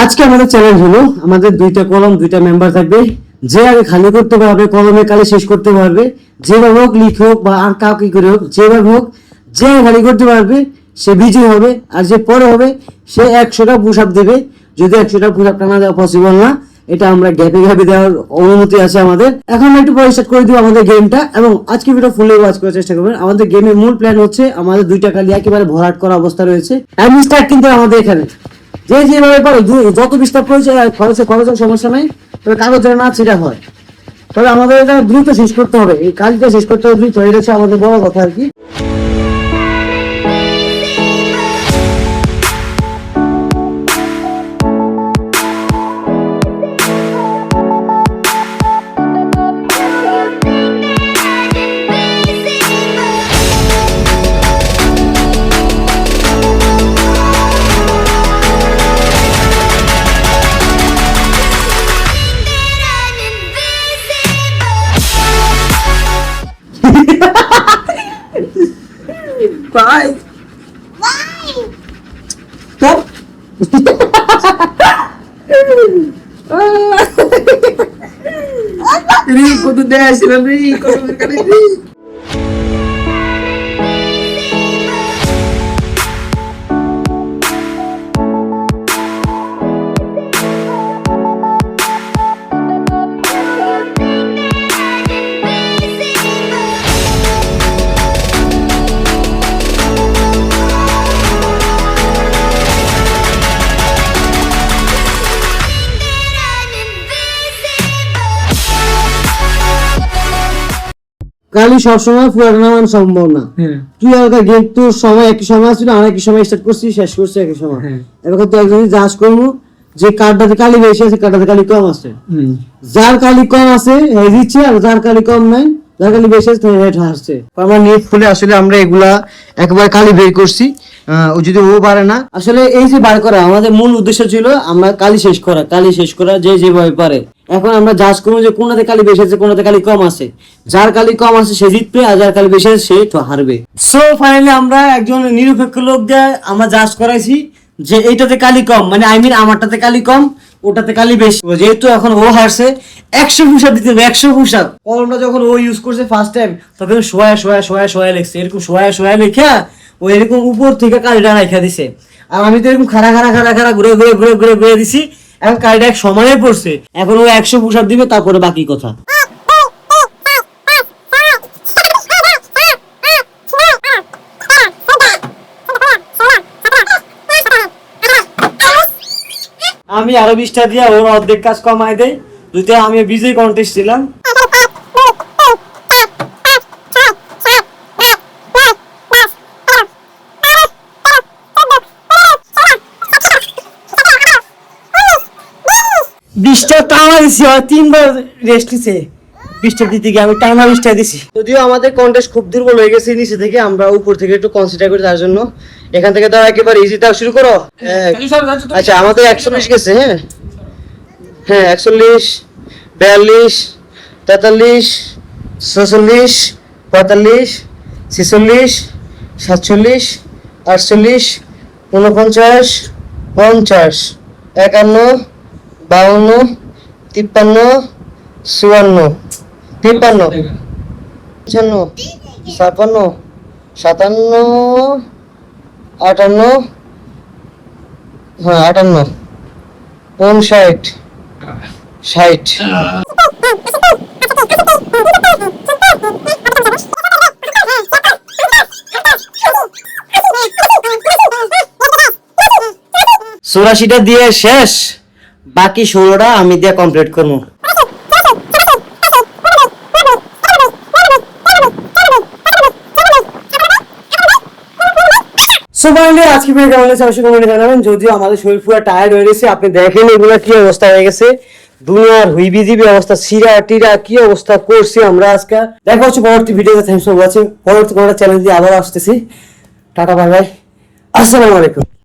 আজকে আমাদের চ্যালেঞ্জ হলো আমাদের দুইটা কলম দুইটা মেম্বার থাকবে, যে আগে খালি করতে পারবে কলমের কালি শেষ করতে পারবে, যেভাবে হোক লিখে হোক বা আর কাউকে করে হোক যেভাবে হোক যে খালি করতে পারবে সে বিজয়ী হবে। আর যে পরে হবে সে 100টা পুশ আপ দেবে। যদি 100টা পুশ আপ টানা দেওয়া পসিবল না, এটা আমরা গ্যাপে গ্যাপে দেওয়ার অনুমতি আছে আমাদের। এখন একটু পরে স্টার্ট করে দিব আমাদের গেমটা, এবং আজকে ভিডিও ফুললি ওয়াচ করার চেষ্টা করবেন। আমাদের গেমের মূল প্ল্যান হচ্ছে আমাদের দুইটা কালি একেবারে ভরাট করা অবস্থা রয়েছে। আমি স্টার্ট কিন্তু আমাদের এখানে যে যেভাবে পারো যত বিস্তার করেছে খরচের সমস্যা নাই, তবে কাগজ যেন না ছিটা হয়। তবে আমাদের এটা দ্রুত শেষ করতে হবে, এই কাজটা শেষ করতে হবে দ্রুত, এটা হচ্ছে আমাদের বড় কথা আর কি। Why? Stop. Rico do décimo, Rico do Rico. কালি সবসময় পুরানো নামান সম্ভব না। তুই আলাদা গেম, তোর সময় একই সময় আসছিল, আর একই সময় স্টার্ট করছিস, শেষ করছিস একই সময়। এবার তো একজন জাজ করবো যে কার্ডটাতে কালি বেশি আছে, কার্ডটাতে কালি কম আছে। যার কালি কম আছে হ্যাঁ দিচ্ছে, আর যার কালি কম নাই, যার কালি বেশি আছে হেড হাসছে। আমরা নেট খুলে আসলে আমরা এগুলা একবার কালি বের করছি, যদি ও পারে না। আসলে এই যে বার করা আমাদের মূল উদ্দেশ্য ছিল আমরা কালি শেষ করা যে যেভাবে পারে। এখন আমরা জাজ করবো যে কোনটাতে কালি বেশি আছে কোনটাতে কালি কম আছে। যার কালি কম আছে সে জিতবে, আর যার কালি বেশি আছে সে তো হারবে। সো ফাইনালি আমরা একজন নিরপেক্ষ লোক দিয়ে আমরা জাজ করাইছি যে এইটাতে কালি কম, মানে আমারটাতে কালি কম ওটাতে কালি বেশি। যেহেতু এখন ও হারছে 100 পুশ আপ দিতে হবে, 100 পুশ আপ। কলমটা যখন ও ইউজ করছে ফার্স্ট টাইম তখন সোয়া লিখছে, এরকম সোয়া লেখা ও এরকম উপর থেকে কালিটা রাখা দিছে। আর আমি তো এরকম খাড়া ঘুরে দিছি। এখন কালিটা এক সময়ে পড়ছে, এখন ও 100 পুশ আপ দিবে, তারপরে বাকি কথা। আমি আরো 20টা দিয়া ওর অর্ধেক কাজ কমাই দেয়, দুইটা আমি বিজয়ী কন্টেস্ট ছিলাম। বিশটা টানা দিছি, 3বার রেস্ট নিছে। 20টা দিতে গিয়ে আমি টানা 20টা দিছি। যদিও আমাদের কন্টেস্ট খুব দুর্বল হয়ে গেছে নিচে থেকে, আমরা উপর থেকে একটু কনসিডার করি তার জন্য। এখান থেকে দাও একেবারে ইজি, দাও শুরু করো। আচ্ছা আমাদের 41 গেছে। হ্যাঁ 41, 42, 43, 46, 45, 46, 47, 48, 49, 50, 51, 52, 53, 54, 53, 56, 57, 57, 58, হ্যাঁ 58, 59, 60। চুরাশিটা দিয়ে শেষ, বাকি 16টা আমি দিয়ে কমপ্লিট করবো। আজকে কেমন লাগছে অবশ্যই কমেন্টে জানাবেন। যদিও আমাদের শরীর পুরো টায়ার্ড হয়ে গেছে, আপনি দেখেন এগুলো কি অবস্থা হয়ে গেছে, দুনিয়ার হুইবিজিবি অবস্থা, সিরা টিরা কি অবস্থা করছি আমরা আজকে। দেখা হচ্ছে পরবর্তী ভিডিওতে। Thanks for watching. পরবর্তী কোনো চ্যানেল দিয়ে আবার আসতেছি। টাটা বাই বাই, আসসালামু আলাইকুম।